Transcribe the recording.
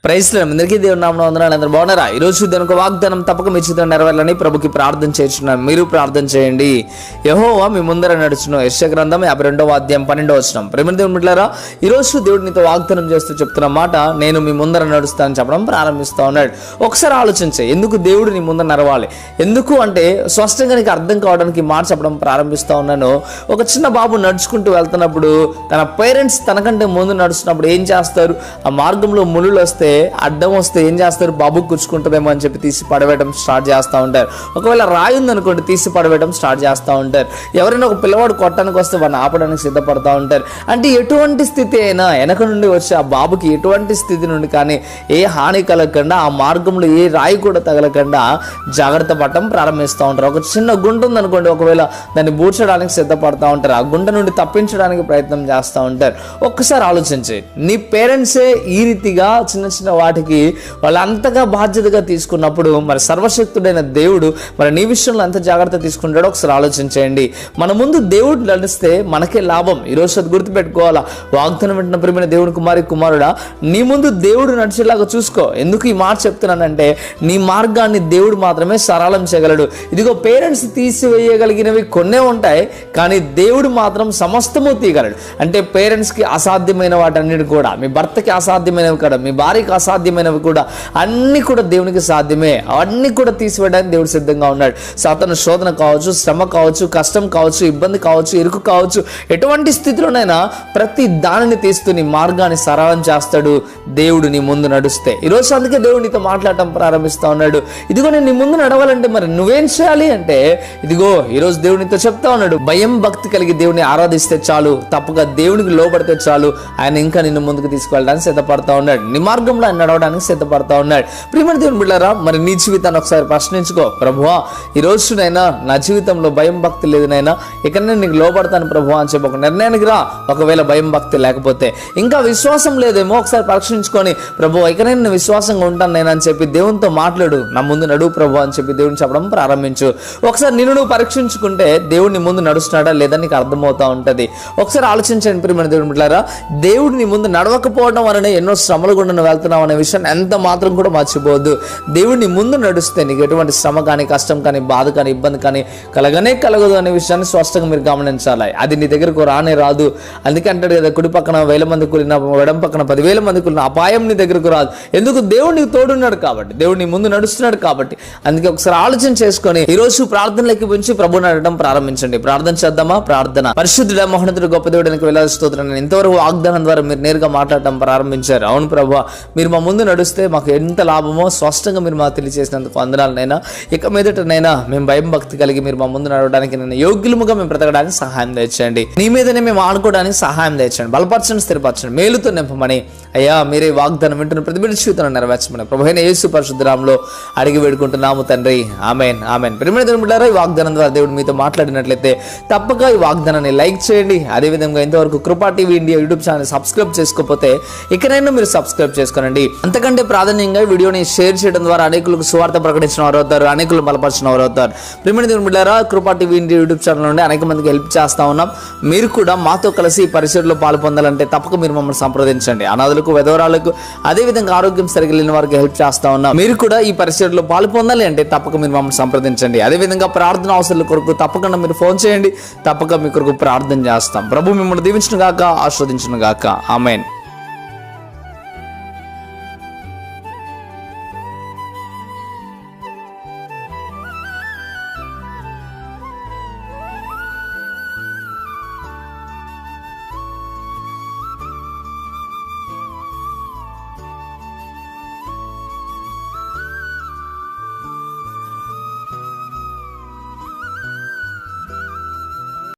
Praise lord. అందరికీ దేవుని నామమున వందనాలు. అందరూ బాగున్నారా? ఈరోజు దేవునికి వాగ్దానం తప్పక మీ జీవితంలో నెరవేరాలని ప్రభుకి ప్రార్థన చేస్తున్నాను. మీరు ప్రార్థన చేయండి. యెహోవా మీ ముందర నడుచును. యెషయా గ్రంథం 52వ అధ్యాయం 12వ వచనం. ప్రియమైన దేవుని బిడ్డలారా, ఈరోజు దేవుడు నీతో వాగ్దానం చేస్తూ చెప్తున్న మాట, నేను మీ ముందర నడుస్తానని చెప్పడం ప్రారంభిస్తూ ఉన్నాడు. ఒకసారి ఆలోచించే, ఎందుకు దేవుడు నీ ముందర నడవాలి? ఎందుకు అంటే స్పష్టంగా నీకు అర్థం కావడానికి మాట చెప్పడం ప్రారంభిస్తూ ఉన్నాను. ఒక చిన్న బాబు నడుచుకుంటూ వెళ్తున్నప్పుడు తన పేరెంట్స్ తనకంటే ముందు నడుస్తున్నప్పుడు ఏం చేస్తారు? ఆ మార్గంలో ముళ్ళు వస్తే, అడ్డం వస్తే ఏం చేస్తారు? బాబు కూర్చుకుంటుందేమో అని చెప్పి తీసి పడవేయడం స్టార్ట్ చేస్తూ ఉంటారు. ఒకవేళ రాయి ఉందనుకోండి, తీసి పడవేయడం స్టార్ట్ చేస్తూ ఉంటారు. ఎవరైనా ఒక పిల్లవాడు కొట్టడానికి వస్తే వాడిని ఆపడానికి సిద్ధపడతా ఉంటారు. అంటే ఎటువంటి స్థితి అయినా వెనక నుండి వచ్చి ఆ బాబుకి ఎటువంటి స్థితి నుండి కానీ ఏ హాని కలగకుండా, ఆ మార్గంలో ఏ రాయి కూడా తగలకుండా జాగ్రత్త పడటం ప్రారంభిస్తూ ఉంటారు. ఒక చిన్న గుంట ఉందనుకోండి, ఒకవేళ దాన్ని బూడ్చడానికి సిద్ధపడతా ఉంటారు. ఆ గుంట నుండి తప్పించడానికి ప్రయత్నం చేస్తూ ఉంటారు. ఒక్కసారి ఆలోచించి, నీ పేరెంట్సే ఈ రీతిగా చిన్న చిన్న వాటికి వాళ్ళు అంతగా బాధ్యతగా తీసుకున్నప్పుడు మరి సర్వశక్తుడైన దేవుడు మరి నీ విషయంలో ఎంత జాగ్రత్త తీసుకుంటాడో ఒకసారి ఆలోచించేయండి. మన ముందు దేవుడు నడిస్తే మనకే లాభం. ఈరోజు అది గుర్తుపెట్టుకోవాలా. వాగ్దానం వింటున్న ప్రియమైన దేవుని కుమారుడా, నీ ముందు దేవుడు నడిచేలాగా చూసుకో. ఎందుకు ఈ మాట చెప్తున్నానంటే, నీ మార్గాన్ని దేవుడు మాత్రమే సరళం చేయగలడు. ఇదిగో పేరెంట్స్ తీసివేయగలిగినవి కొన్నే ఉంటాయి, కానీ దేవుడు మాత్రం సమస్తము తీయగలడు. అంటే పేరెంట్స్కి అసాధ్యమైన వాటన్నిటి కూడా, మీ భర్తకి అసాధ్యమైనవి కూడా, మీ భార్యకి అసాధ్యమైనవి కూడా, అన్ని కూడా దేవునికి సాధ్యమే. అవన్నీ కూడా తీసివేయడానికి దేవుడు సిద్ధంగా ఉన్నాడు. సాతాను శోధన కావచ్చు, శ్రమ కావచ్చు, కష్టం కావచ్చు, ఇబ్బంది కావచ్చు, ఇరుకు కావచ్చు, ఎటువంటి స్థితిలోనైనా ప్రతి దానిని తీస్తూ నీ మార్గాన్ని సరళం చేస్తాడు దేవుడు నీ ముందు నడుస్తే. ఈరోజు అందుకే దేవుడు నీతో మాట్లాడటం ప్రారంభిస్తూ ఉన్నాడు. ఇదిగో నేను నీ ముందు నడవాలంటే మరి నువ్వేం చేయాలి అంటే, ఇదిగో ఈరోజు దేవుడు నీతో చెప్తా ఉన్నాడు, భయం భక్తి కలిగి దేవుని ఆరాధిస్తే చాలు, తప్పగా దేవునికి లోబడితే చాలు, ఆయన ఇంకా నిన్ను ముందుకు తీసుకువెళ్ళడానికి సిద్ధపడతా ఉన్నాడు. నీ మార్గంలో ఆయన నడవడానికి సిద్ధపడతా ఉన్నాడు. ప్రియమైన దేవుని బిడ్డలారా, మరి నీ జీవితాన్ని ఒకసారి ప్రశ్నించుకో. ప్రభువా, ఈ రోజునైనా నా జీవితంలో భయం భక్తి లేదు నైనా, ఇక నేను నీకు లోబడతాను ప్రభువా అని చెప్పి ఒక నిర్ణయానికి రా. ఒకవేళ భయం భక్తి లేకపోతే, ఇంకా విశ్వాసం లేదేమో, ఒకసారి పరీక్షించుకొని ప్రభువా ఇక నేను విశ్వాసంగా ఉంటాను నేను అని చెప్పి దేవునితో మాట్లాడు. నా ముందు నడువు ప్రభువా అని చెప్పి దేవుని చెప్పడం ప్రారంభించు. ఒకసారి నిన్ను నువ్వు పరీక్షించుకుంటే దేవుడు నీ ముందు నడుస్తున్నాడా లేదా నీకు అర్థమవుతా ఉంటుంది. ఒకసారి ఆలోచించండి ప్రియమైన దేవుని బిడ్డలారా, దేవుడు నీ ముందు నడవకపోవడం వలన ఎన్నో శ్రమలు గుండా నువ్వు వెళ్తున్నావు అనే విషయాన్ని ఎంత మాత్రం కూడా మర్చిపోవద్దు. దేవుడిని ముందు నడుస్తే నీకు ఎటువంటి శ్రమ కానీ, కష్టం కానీ, బాధ కానీ, ఇబ్బంది కానీ కలగదు అనే విషయాన్ని స్పష్టంగా మీరు గమనించాలి. అది నీ దగ్గరకు రానే రాదు. అందుకే అంటాడు కదా, కుడి పక్కన 1000 మంది కూలిన, ఎడం పక్కన 10,000 మంది కూలిన అపాయం నీ దగ్గరకు రాదు. ఎందుకు? దేవుడు నీకు తోడున్నాడు కాబట్టి, దేవుడు నీ ముందు నడుస్తున్నాడు కాబట్టి. అందుకే ఒకసారి ఆలోచన చేసుకొని ఈరోజు ప్రార్థనలోకి పెంచి ప్రభు నడవడం ప్రారంభించండి. ప్రార్థన చేద్దామా? ప్రార్థన. పరిశుద్ధుడ, మహోన్నతుడు, గొప్ప దేవుడానికి వేలాది స్తోత్రాలు. ఇంతవరకు వాగ్దానం ద్వారా మీరు నేరుగా మాట్లాడటం ప్రారంభించారు. అవును ప్రభువా, మీరు మా ముందు నడుస్తే మాకు ఎంత లాభమో స్పష్టంగా మీరు మాకు తెలియజేసినందుకు వందనాలనైనా. ఇక మీదటనైనా మేము భయం భక్తి కలిగి మీరు మా ముందు నడవడానికి నేను యోగ్యులుగా మేము బ్రతకడానికి సహాయం తెచ్చండి. నీ మీదనే మేము ఆడుకోవడానికి సహాయం తెచ్చండి. బలపరచండి, స్థిరపరచండి, మేలుతో నింపమని అయ్యా మీరే వాగ్దానం వింటున్న ప్రతి బిడ్డ జీవితంలో నెరవేర్చమని ప్రభువైన యేసు పరిశుద్ధ నామములో అడిగి వేడుకుంటున్నాము తండ్రి. ఆమేన్, ఆమేన్. ప్రియమైన దేవుని బిడ్డలారా, ఈ వాగ్దానం ద్వారా దేవుడు మీతో మాట్లాడినట్లయితే తప్పక ఈ వాగ్దానాన్ని లైక్ చేయండి. అదేవిధంగా ఇంతవరకు కృపా TV India YouTube channel subscribe చేసుకోకపోతే ఇకనైనా మీరు సబ్స్క్రైబ్ చేసుకోనండి. అంతకంటే ప్రాధాన్యంగా వీడియోని షేర్ చేయడం ద్వారా అనేకులకు సువార్త ప్రకటించిన వారు అవుతారు, అనేకులు బలపరిచిన వారు అవుతారు. ప్రియమైన దేవుని బిడ్డలారా, కృపా టీవీ ఇండియా యూట్యూబ్ ఛానల్ నుండి అనేక మందికి హెల్ప్ చేస్తా ఉన్నాం. మీరు కూడా మాతో కలిసి ఈ పరిచర్యలో పాలు పొందాలంటే తప్పక మీరు మమ్మల్ని సంప్రదించండి. అనాథులకు, విధవరాలకు, అదేవిధంగా ఆరోగ్యం సరిగ్గా లేని వారికి హెల్ప్ చేస్తా ఉన్నాం. మీరు కూడా ఈ పరిచర్యలో పాలు పొందాలి అంటే తప్పక మీరు మమ్మల్ని సంప్రదించండి. అదేవిధంగా ప్రార్థన అవసరాల కొరకు తప్పకుండా మీరు ఫోన్ చేయండి. తప్పక మీ కొరకు ప్రార్థన చేస్తాం. ప్రభు మిమ్మల్ని దీవించును గాక, ఆస్వాదించును గాక. ఆమేన్.